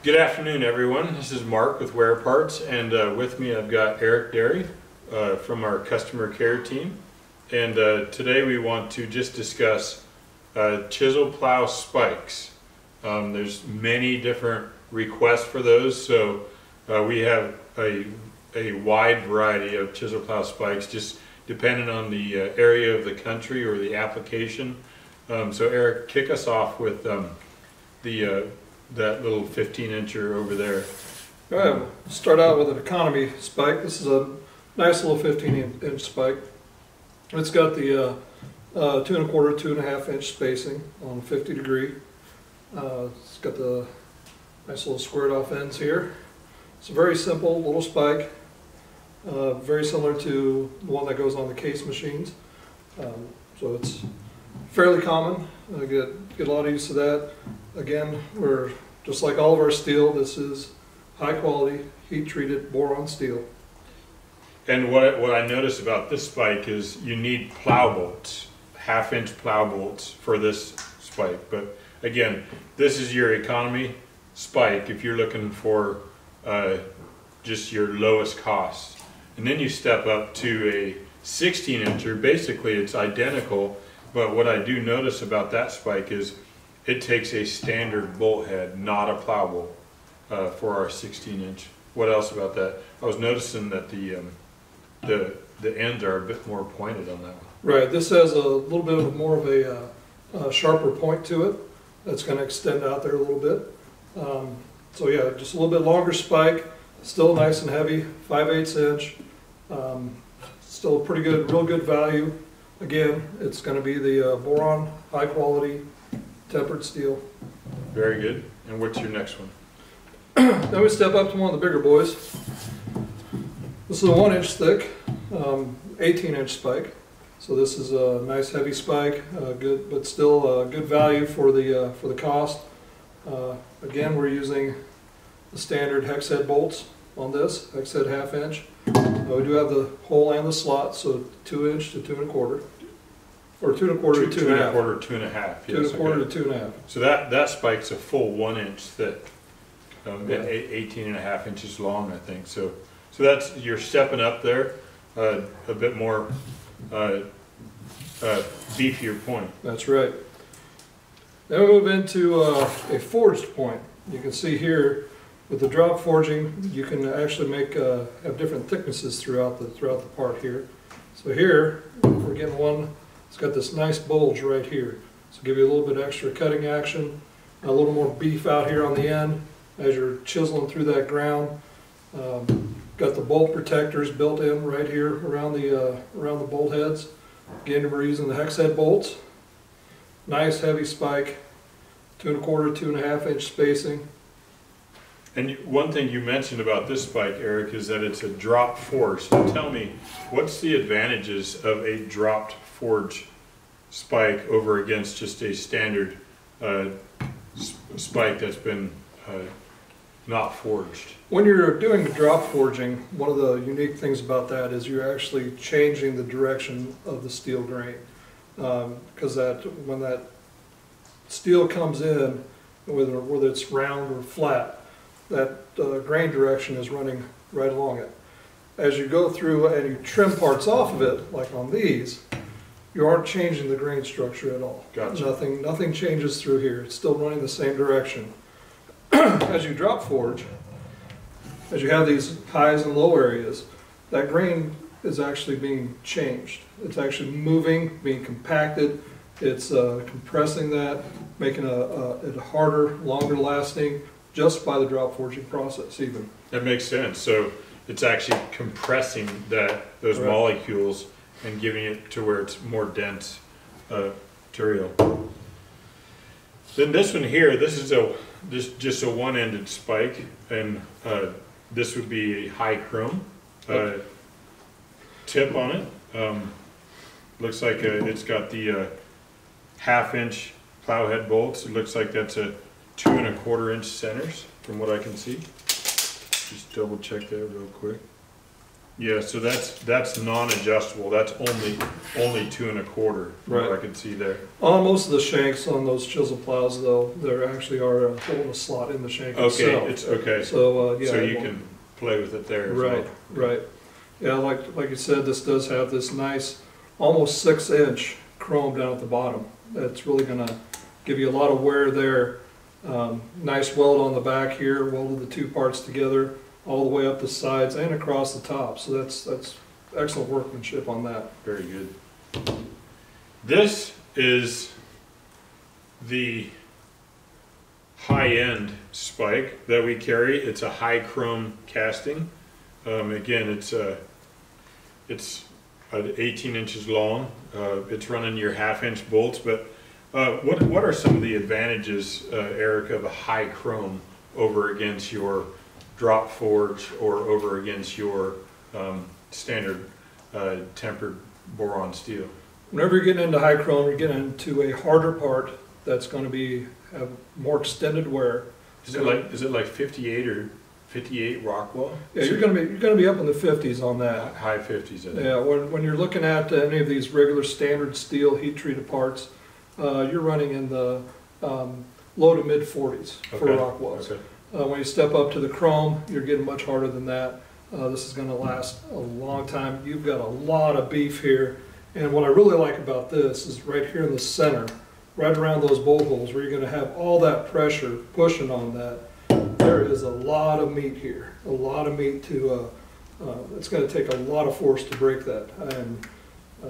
Good afternoon, everyone. This is Mark with Wearparts, and with me I've got Eric Derry from our customer care team. And today we want to just discuss chisel plow spikes. There's many different requests for those, so we have a wide variety of chisel plow spikes, just depending on the area of the country or the application. So Eric, kick us off with that little 15-incher over there. All right, we'll start out with an economy spike. This is a nice little 15-inch spike. It's got the 2 1/4, 2 1/2 inch spacing on 50 degree. It's got the nice little squared off ends here. It's a very simple little spike, very similar to the one that goes on the case machines. So it's fairly common. I get a lot of use of that. Again, we're just like all of our steel. This is high quality, heat treated boron steel. And what I noticed about this spike is you need plow bolts, 1/2 inch plow bolts for this spike. But again, this is your economy spike if you're looking for just your lowest cost. And then you step up to a 16-incher. Basically it's identical, but what I do notice about that spike is it takes a standard bolt head, not a plow bolt, for our 16-inch. What else about that? I was noticing that the ends are a bit more pointed on that one. Right, this has a little bit more of a sharper point to it. That's going to extend out there a little bit. So yeah, just a little bit longer spike, still nice and heavy, 5/8 inch. Still pretty good, real good value. Again, it's going to be the boron, high quality, tempered steel. Very good. And what's your next one? Then we step up to one of the bigger boys. This is a 1 inch thick, 18-inch spike. So this is a nice heavy spike, good, but still good value for the cost. Again, we're using the standard hex head bolts on this, hex head 1/2 inch. We do have the hole and the slot, so 2 inch to 2 1/4. Or 2 1/4 to 2 1/2. 2 1/4, 2 1/2. Yes, 2 1/4 okay. to 2 1/2. So that spike's a full 1 inch thick, 18 1/2 inches long, I think. So that's, you're stepping up there, a bit more beefier point. That's right. Then we move into a forged point. You can see here with the drop forging, you can actually have different thicknesses throughout the part here. So here we're getting one. It's got this nice bulge right here. So give you a little bit extra cutting action, a little more beef out here on the end as you're chiseling through that ground. Got the bolt protectors built in right here around the bolt heads. Again, we're using the hex head bolts. Nice heavy spike, 2 1/4, 2 1/2 inch spacing. And one thing you mentioned about this spike, Eric, is that it's a drop forge. So tell me, what's the advantages of a dropped forge spike over against just a standard spike that's been not forged? When you're doing drop forging, one of the unique things about that is you're actually changing the direction of the steel grain. Because when that steel comes in, whether it's round or flat, that grain direction is running right along it. As you go through and you trim parts off of it, like on these, you aren't changing the grain structure at all. Gotcha. Nothing changes through here. It's still running the same direction. As you drop forge, as you have these highs and low areas, that grain is actually being changed. It's actually moving, being compacted. It's compressing that, making it harder, longer lasting, just by the drop forging process even. That makes sense. So it's actually compressing those Right. molecules and giving it to where it's more dense material. Then this one here, this is just a one-ended spike, and this would be a high chrome tip on it. Looks like it's got the 1/2 inch plow head bolts. It looks like that's a 2 1/4 inch centers from what I can see. Just double check that real quick. Yeah, so that's non-adjustable. That's only 2 1/4. Right. I can see there. On most of the shanks on those chisel plows, though, there actually are a hole in a slot in the shank Okay, itself. it's okay. So yeah, So you can play with it there. As right, well. right. Yeah, like you said, this does have this nice, almost 6-inch chrome down at the bottom. That's really going to give you a lot of wear there. Nice weld on the back here, welded the two parts together all the way up the sides and across the top. So that's excellent workmanship on that. Very good. This is the high-end spike that we carry. It's a high chrome casting. Again, it's 18 inches long. It's running your 1/2-inch bolts. But what are some of the advantages, Eric, of a high chrome over against your drop forge or over against your standard tempered boron steel? Whenever you're getting into high chrome, you're getting into a harder part that's going to have more extended wear. Is it like 58 or 58 Rockwell? Yeah, you're going to be up in the 50s on that. High 50s. Yeah, when you're looking at any of these regular standard steel heat treated parts, you're running in the low to mid 40s for Rockwells. Okay. When you step up to the chrome, you're getting much harder than that. This is going to last a long time. You've got a lot of beef here. And what I really like about this is right here in the center, right around those bolt holes where you're going to have all that pressure pushing on that. There is a lot of meat here, a lot of meat to, it's going to take a lot of force to break that. And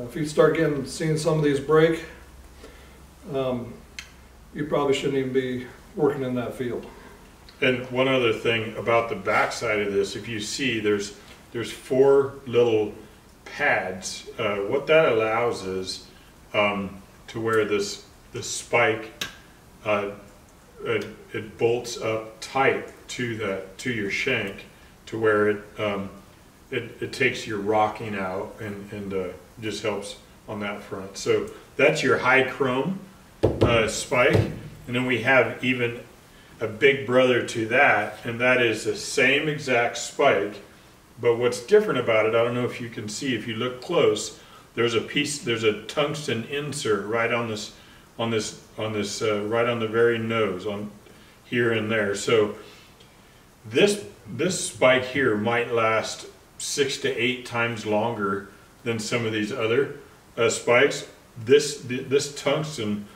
if you start seeing some of these break, you probably shouldn't even be working in that field. And one other thing about the back side of this, if you see, there's 4 little pads. What that allows is to where this spike it bolts up tight to your shank, to where it takes your rocking out and just helps on that front. So that's your high chrome spike, and then we have even a big brother to that, and that is the same exact spike. But what's different about it, I don't know if you can see, if you look close, there's a tungsten insert right on this, right on the very nose, on here and there. So this spike here might last 6 to 8 times longer than some of these other spikes. This tungsten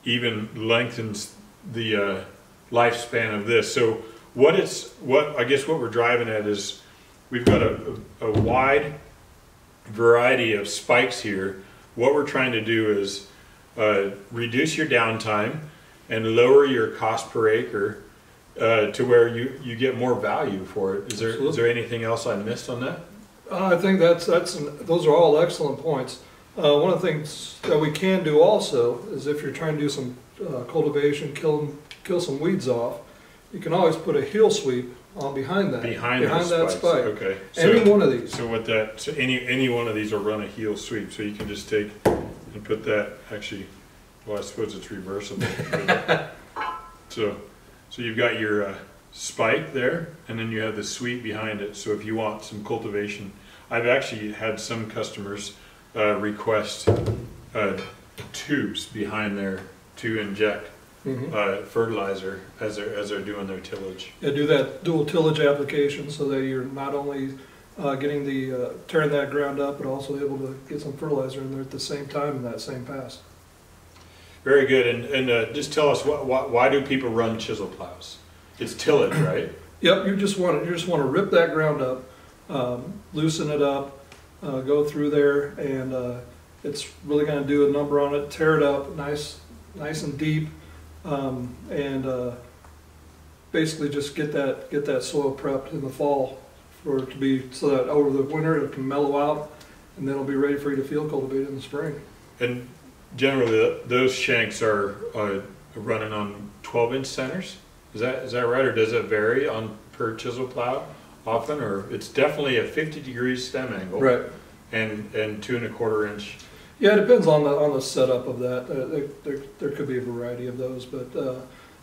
even lengthens the lifespan of this. So I guess what we're driving at is, we've got a wide variety of spikes here. What we're trying to do is reduce your downtime and lower your cost per acre to where you get more value for it. Is there anything else I missed on that? I think those are all excellent points. One of the things that we can do also is, if you're trying to do some cultivation, kill some weeds off, you can always put a heel sweep on behind that spike. Okay. Any one of these. So any one of these will run a heel sweep. So you can just take and put that. Actually, well, I suppose it's reversible. so you've got your spike there, and then you have the sweep behind it. So if you want some cultivation, I've actually had some customers request tubes behind there to inject fertilizer as they're doing their tillage. Yeah, do that dual tillage application so that you're not only getting tearing that ground up, but also able to get some fertilizer in there at the same time in that same pass. Very good. And just tell us, why do people run chisel plows? It's tillage, right? Yep. You just want to rip that ground up, loosen it up, go through there, and it's really going to do a number on it. Tear it up nice and deep. And basically just get that soil prepped in the fall for it to be, so that over the winter it can mellow out, and then it'll be ready for you to field cultivate in the spring. And generally those shanks are running on 12-inch centers. Is that right, or does it vary on per chisel plow often? Or it's definitely a 50-degree stem angle, right? And 2 1/4 inch. Yeah, it depends on the setup of that. There could be a variety of those, but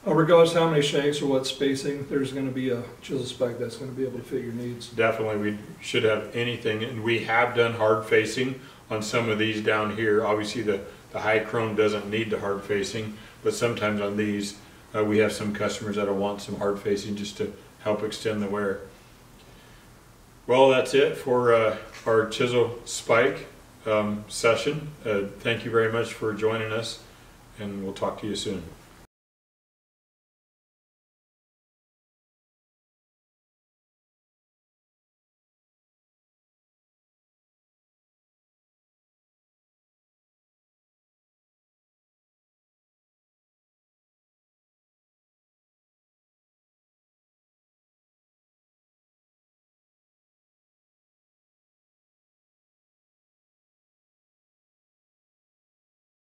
Regardless of how many shanks or what spacing, there's going to be a chisel spike that's going to be able to fit your needs. Definitely, we should have anything, and we have done hard facing on some of these down here. Obviously the high chrome doesn't need the hard facing, but sometimes on these we have some customers that'll want some hard facing just to help extend the wear. Well, that's it for our chisel spike session. Thank you very much for joining us, and we'll talk to you soon.